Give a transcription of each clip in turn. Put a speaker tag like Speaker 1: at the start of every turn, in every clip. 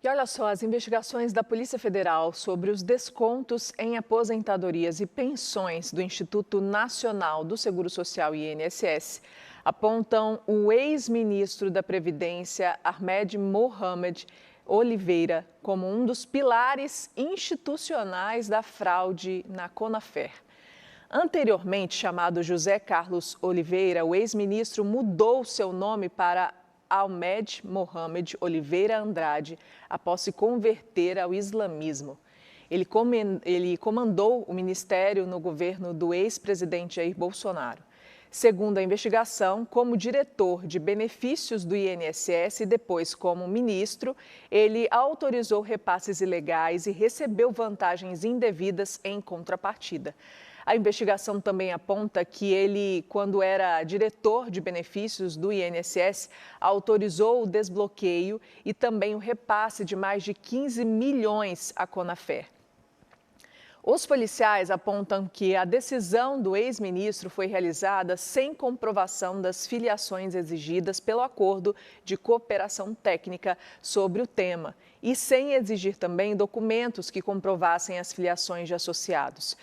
Speaker 1: E olha só, as investigações da Polícia Federal sobre os descontos em aposentadorias e pensões do Instituto Nacional do Seguro Social, INSS, apontam o ex-ministro da Previdência, Ahmed Mohamed Oliveira, como um dos pilares institucionais da fraude na Conafer. Anteriormente chamado José Carlos Oliveira, o ex-ministro mudou seu nome para Ahmed Mohamed Oliveira Andrade após se converter ao islamismo. Ele comandou o ministério no governo do ex-presidente Jair Bolsonaro. Segundo a investigação, como diretor de benefícios do INSS e depois como ministro, ele autorizou repasses ilegais e recebeu vantagens indevidas em contrapartida. A investigação também aponta que ele, quando era diretor de benefícios do INSS, autorizou o desbloqueio e também o repasse de mais de 15 milhões à Conafer. Os policiais apontam que a decisão do ex-ministro foi realizada sem comprovação das filiações exigidas pelo acordo de cooperação técnica sobre o tema e sem exigir também documentos que comprovassem as filiações de associados.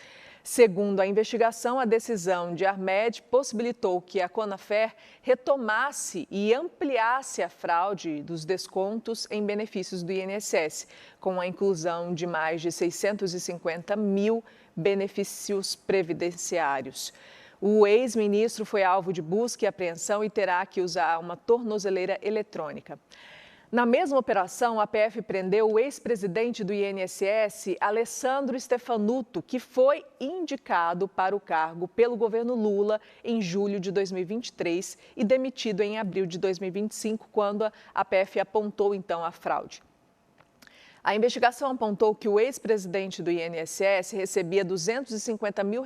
Speaker 1: Segundo a investigação, a decisão de Ahmed possibilitou que a Conafer retomasse e ampliasse a fraude dos descontos em benefícios do INSS, com a inclusão de mais de 650 mil benefícios previdenciários. O ex-ministro foi alvo de busca e apreensão e terá que usar uma tornozeleira eletrônica. Na mesma operação, a PF prendeu o ex-presidente do INSS, Alessandro Stefanuto, que foi indicado para o cargo pelo governo Lula em julho de 2023 e demitido em abril de 2025, quando a PF apontou então a fraude. A investigação apontou que o ex-presidente do INSS recebia R$250 mil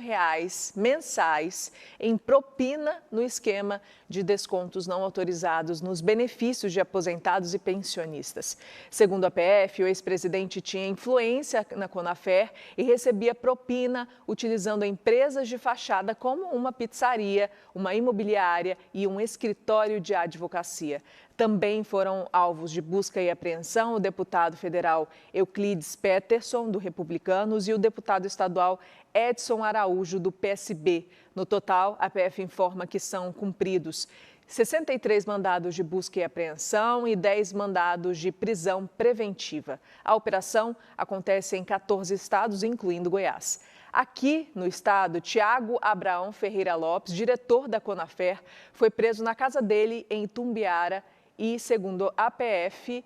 Speaker 1: mensais em propina no esquema de descontos não autorizados nos benefícios de aposentados e pensionistas. Segundo a PF, o ex-presidente tinha influência na Conafer e recebia propina utilizando empresas de fachada como uma pizzaria, uma imobiliária e um escritório de advocacia. Também foram alvos de busca e apreensão o deputado federal Euclides Peterson, do Republicanos, e o deputado estadual Edson Araújo, do PSB. No total, a PF informa que são cumpridos 63 mandados de busca e apreensão e 10 mandados de prisão preventiva. A operação acontece em 14 estados, incluindo Goiás. Aqui no estado, Tiago Abraão Ferreira Lopes, diretor da Conafer, foi preso na casa dele em Itumbiara e, segundo a PF,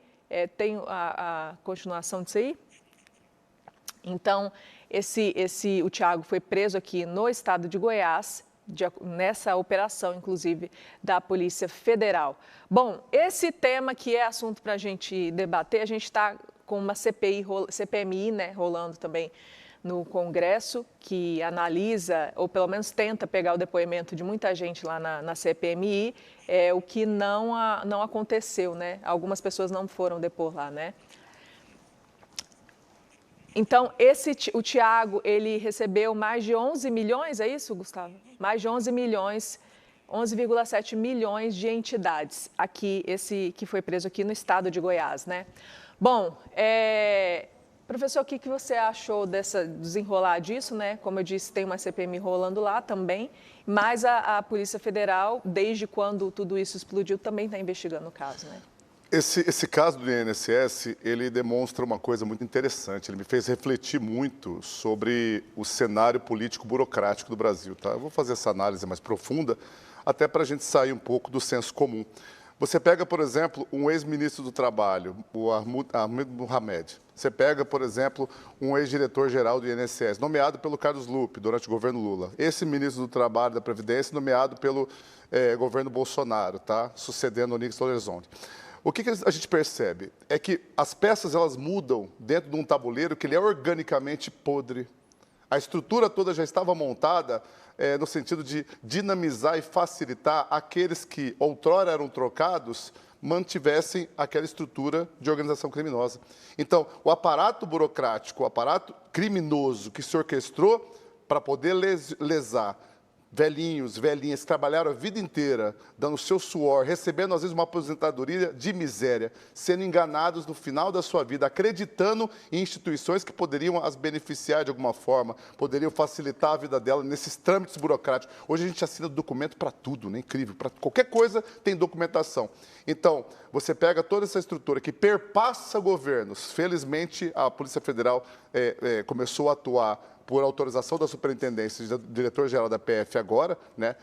Speaker 1: tem a continuação disso aí? Então, o Tiago foi preso aqui no estado de Goiás, nessa operação, inclusive, da Polícia Federal. Bom, esse tema que é assunto para a gente debater, a gente está com uma CPMI, né, rolando também no Congresso, que analisa, ou pelo menos tenta pegar o depoimento de muita gente lá na CPMI, o que não aconteceu, né? Algumas pessoas não foram depor lá, né? Então, o Tiago, ele recebeu mais de 11 milhões, é isso, Gustavo? Mais de 11 milhões, 11,7 milhões de entidades, aqui, esse que foi preso aqui no estado de Goiás, né? Bom, professor, o que você achou desenrolar disso, né? Como eu disse, tem uma CPMI rolando lá também, mas a Polícia Federal, desde quando tudo isso explodiu, também está investigando o caso, né?
Speaker 2: Esse caso do INSS, ele demonstra uma coisa muito interessante. Ele me fez refletir muito sobre o cenário político burocrático do Brasil, tá? Eu vou fazer essa análise mais profunda, até para a gente sair um pouco do senso comum. Você pega, por exemplo, um ex-ministro do Trabalho, o Ahmed Mohamed. Você pega, por exemplo, um ex-diretor-geral do INSS, nomeado pelo Carlos Lupe, durante o governo Lula. Esse ministro do Trabalho e da Previdência, nomeado pelo governo Bolsonaro, tá? Sucedendo o Onyx Lorenzoni. O que a gente percebe? É que as peças elas mudam dentro de um tabuleiro que ele é organicamente podre. A estrutura toda já estava montada no sentido de dinamizar e facilitar aqueles que outrora eram trocados mantivessem aquela estrutura de organização criminosa. Então, o aparato burocrático, o aparato criminoso que se orquestrou para poder lesar velhinhos, velhinhas que trabalharam a vida inteira, dando seu suor, recebendo às vezes uma aposentadoria de miséria, sendo enganados no final da sua vida, acreditando em instituições que poderiam as beneficiar de alguma forma, poderiam facilitar a vida dela nesses trâmites burocráticos. Hoje a gente assina documento para tudo, né? Incrível, para qualquer coisa tem documentação. Então, você pega toda essa estrutura que perpassa governos. Felizmente, a Polícia Federal começou a atuar por autorização da superintendência do diretor-geral da PF agora, né,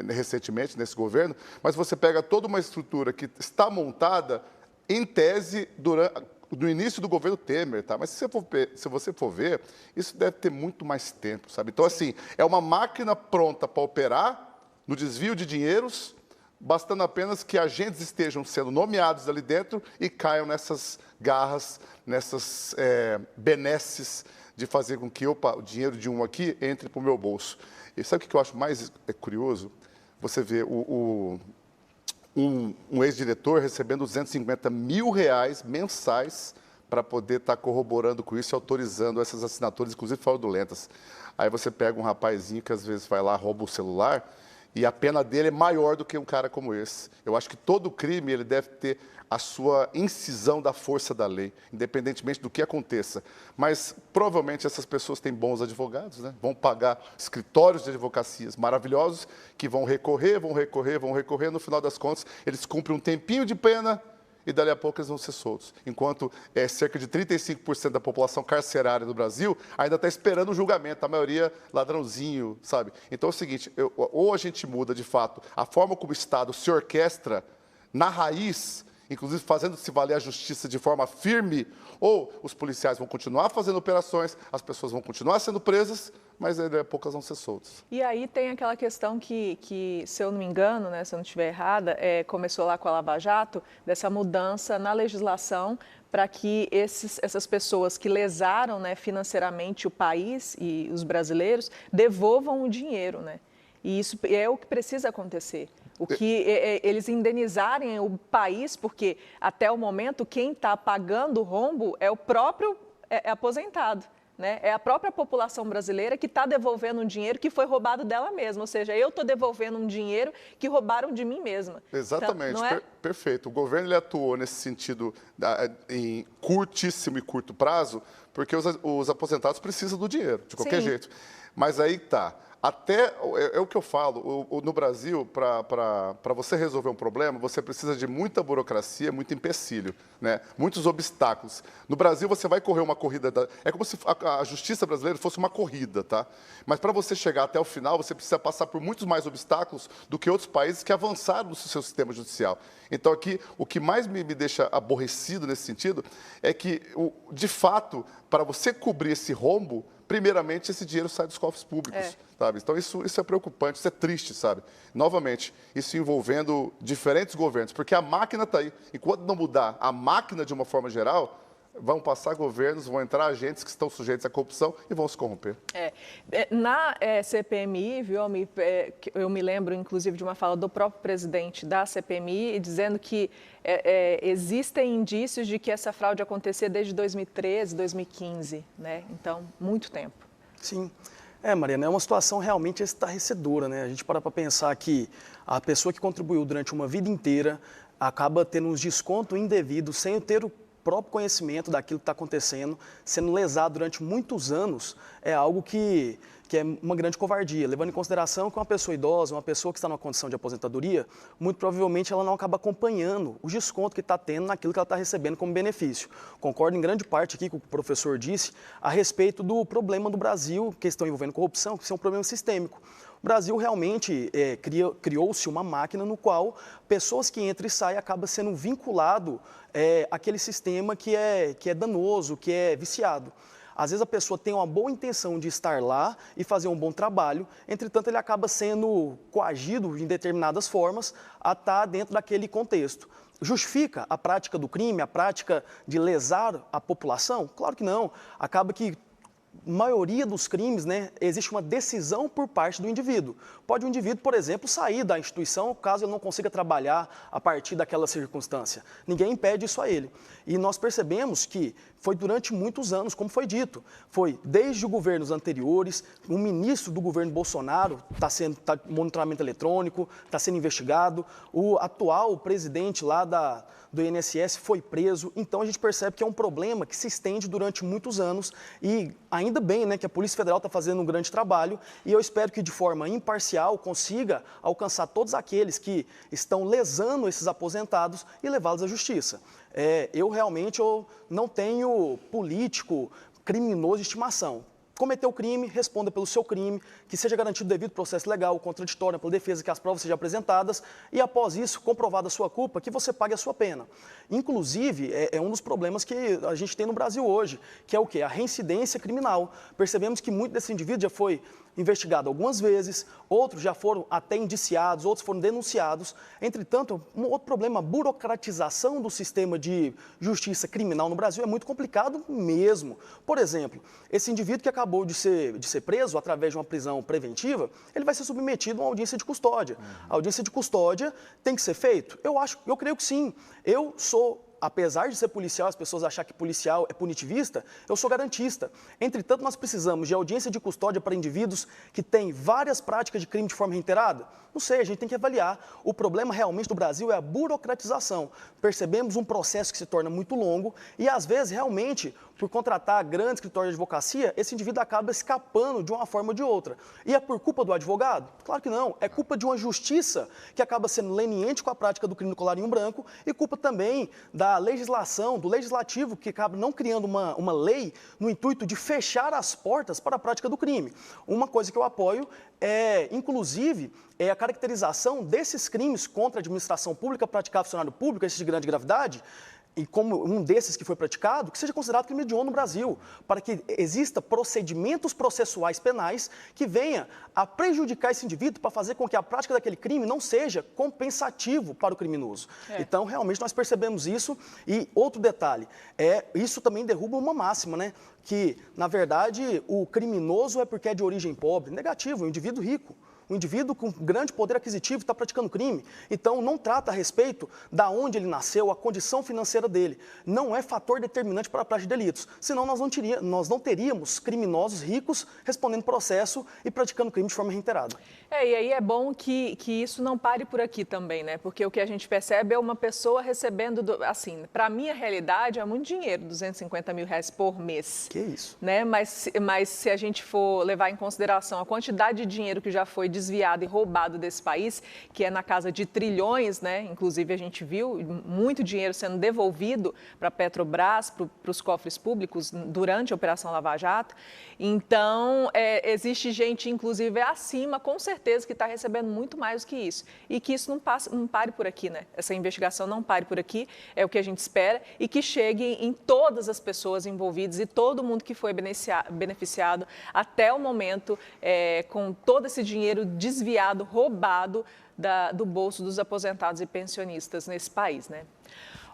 Speaker 2: recentemente, nesse governo, mas você pega toda uma estrutura que está montada, em tese, do início do governo Temer, tá? Mas se você for ver, isso deve ter muito mais tempo, sabe? Então, assim, é uma máquina pronta para operar no desvio de dinheiros, bastando apenas que agentes estejam sendo nomeados ali dentro e caiam nessas garras, nessas benesses de fazer com que, o dinheiro de um aqui entre para o meu bolso. E sabe o que eu acho mais curioso? Você vê um ex-diretor recebendo R$250 mil mensais para poder estar corroborando com isso e autorizando essas assinaturas, inclusive fraudulentas. Aí você pega um rapazinho que às vezes vai lá, rouba o celular, e a pena dele é maior do que um cara como esse. Eu acho que todo crime ele deve ter a sua incisão da força da lei, independentemente do que aconteça. Mas, provavelmente, essas pessoas têm bons advogados, né? Vão pagar escritórios de advocacias maravilhosos que vão recorrer, no final das contas, eles cumprem um tempinho de pena e, dali a pouco, eles vão ser soltos. Enquanto cerca de 35% da população carcerária do Brasil ainda está esperando o julgamento, a maioria ladrãozinho, sabe? Então é o seguinte, ou a gente muda, de fato, a forma como o Estado se orquestra na raiz, inclusive fazendo-se valer a justiça de forma firme, ou os policiais vão continuar fazendo operações, as pessoas vão continuar sendo presas, mas daqui a pouco elas vão ser soltas.
Speaker 1: E aí tem aquela questão que se eu não me engano, né, se eu não estiver errada, começou lá com a Lava Jato, dessa mudança na legislação para que essas pessoas que lesaram, né, financeiramente o país e os brasileiros devolvam o dinheiro, né? E isso é o que precisa acontecer. O que eles indenizarem o país, porque até o momento quem está pagando o rombo é o próprio aposentado, né? É a própria população brasileira que está devolvendo um dinheiro que foi roubado dela mesma. Ou seja, eu estou devolvendo um dinheiro que roubaram de mim mesma.
Speaker 2: Exatamente,
Speaker 1: então, não é?
Speaker 2: Perfeito. O governo ele atuou nesse sentido em curtíssimo e curto prazo, porque os aposentados precisam do dinheiro, de qualquer jeito. Mas aí está. Até, é o que eu falo, no Brasil, para você resolver um problema, você precisa de muita burocracia, muito empecilho, né? Muitos obstáculos. No Brasil, você vai correr uma corrida, é como se a justiça brasileira fosse uma corrida, tá? Mas para você chegar até o final, você precisa passar por muitos mais obstáculos do que outros países que avançaram no seu sistema judicial. Então, aqui, o que mais me deixa aborrecido nesse sentido é que, de fato, para você cobrir esse rombo, primeiramente, esse dinheiro sai dos cofres públicos, sabe? Então, isso é preocupante, isso é triste, sabe? Novamente, isso envolvendo diferentes governos, porque a máquina está aí. Enquanto não mudar a máquina de uma forma geral, vão passar governos, vão entrar agentes que estão sujeitos à corrupção e vão se corromper.
Speaker 1: Na CPMI, viu, eu me lembro, inclusive, de uma fala do próprio presidente da CPMI, dizendo que existem indícios de que essa fraude acontecia desde 2013, 2015, né? Então, muito tempo.
Speaker 3: Sim. Mariana, é uma situação realmente estarrecedora, né? A gente para pensar que a pessoa que contribuiu durante uma vida inteira acaba tendo uns descontos indevidos sem ter o próprio conhecimento daquilo que está acontecendo, sendo lesado durante muitos anos, é algo que é uma grande covardia, levando em consideração que uma pessoa idosa, uma pessoa que está numa condição de aposentadoria, muito provavelmente ela não acaba acompanhando o desconto que está tendo naquilo que ela está recebendo como benefício. Concordo em grande parte aqui com o que o professor disse a respeito do problema do Brasil, questão envolvendo corrupção, que é um problema sistêmico. O Brasil realmente criou-se uma máquina no qual pessoas que entram e saem acabam sendo vinculado àquele sistema que é danoso, que é viciado. Às vezes a pessoa tem uma boa intenção de estar lá e fazer um bom trabalho, entretanto ele acaba sendo coagido em determinadas formas a estar dentro daquele contexto. Justifica a prática do crime, a prática de lesar a população? Claro que não. Acaba que maioria dos crimes, né, existe uma decisão por parte do indivíduo. Pode o indivíduo, por exemplo, sair da instituição caso ele não consiga trabalhar a partir daquela circunstância. Ninguém impede isso a ele. E nós percebemos que foi durante muitos anos, como foi dito, foi desde os governos anteriores, o ministro do governo Bolsonaro está monitoramento eletrônico, está sendo investigado, o atual presidente lá do INSS foi preso. Então a gente percebe que é um problema que se estende durante muitos anos e ainda bem, né, que a Polícia Federal está fazendo um grande trabalho e eu espero que de forma imparcial consiga alcançar todos aqueles que estão lesando esses aposentados e levá-los à justiça. Eu realmente não tenho político criminoso de estimação. Cometeu o crime, responda pelo seu crime, que seja garantido devido processo legal, contraditório, pela defesa, que as provas sejam apresentadas e, após isso, comprovada a sua culpa, que você pague a sua pena. Inclusive, é um dos problemas que a gente tem no Brasil hoje, que é o quê? A reincidência criminal. Percebemos que muito desse indivíduo já foi investigado algumas vezes, outros já foram até indiciados, outros foram denunciados. Entretanto, um outro problema, a burocratização do sistema de justiça criminal no Brasil é muito complicado mesmo. Por exemplo, esse indivíduo que acabou de ser preso através de uma prisão preventiva, ele vai ser submetido a uma audiência de custódia. A audiência de custódia tem que ser feito? Eu creio que sim. Apesar de ser policial, as pessoas acharem que policial é punitivista, eu sou garantista. Entretanto, nós precisamos de audiência de custódia para indivíduos que têm várias práticas de crime de forma reiterada? Não sei, a gente tem que avaliar. O problema realmente do Brasil é a burocratização. Percebemos um processo que se torna muito longo e, às vezes, realmente, por contratar grandes escritórios de advocacia, esse indivíduo acaba escapando de uma forma ou de outra. E é por culpa do advogado? Claro que não. É culpa de uma justiça que acaba sendo leniente com a prática do crime do colarinho branco e culpa também da legislação, do legislativo, que acaba não criando uma lei no intuito de fechar as portas para a prática do crime. Uma coisa que eu apoio inclusive, a caracterização desses crimes contra a administração pública, praticar funcionário público, esses de grande gravidade, e como um desses que foi praticado, que seja considerado crime hediondo no Brasil, para que exista procedimentos processuais penais que venha a prejudicar esse indivíduo para fazer com que a prática daquele crime não seja compensativo para o criminoso. Então, realmente, nós percebemos isso. E outro detalhe, isso também derruba uma máxima, né? Que, na verdade, o criminoso é porque é de origem pobre. Negativo, é um indivíduo rico. O indivíduo com grande poder aquisitivo está praticando crime. Então, não trata a respeito da onde ele nasceu, a condição financeira dele. Não é fator determinante para a prática de delitos. Senão, nós não teríamos criminosos ricos respondendo processo e praticando crime de forma reiterada.
Speaker 1: E aí é bom que isso não pare por aqui também, né? Porque o que a gente percebe é uma pessoa recebendo, assim, para a minha realidade é muito dinheiro, R$250 mil por mês.
Speaker 3: Que isso?
Speaker 1: Né? Mas se a gente for levar em consideração a quantidade de dinheiro que já foi desviado e roubado desse país, que é na casa de trilhões, né? Inclusive a gente viu muito dinheiro sendo devolvido para a Petrobras, para os cofres públicos durante a Operação Lava Jato. Então, existe gente, inclusive, acima, com certeza, que está recebendo muito mais do que isso. E que isso não pare por aqui, né? Essa investigação não pare por aqui, é o que a gente espera, e que chegue em todas as pessoas envolvidas e todo mundo que foi beneficiado até o momento com todo esse dinheiro desviado, roubado do bolso dos aposentados e pensionistas nesse país, né?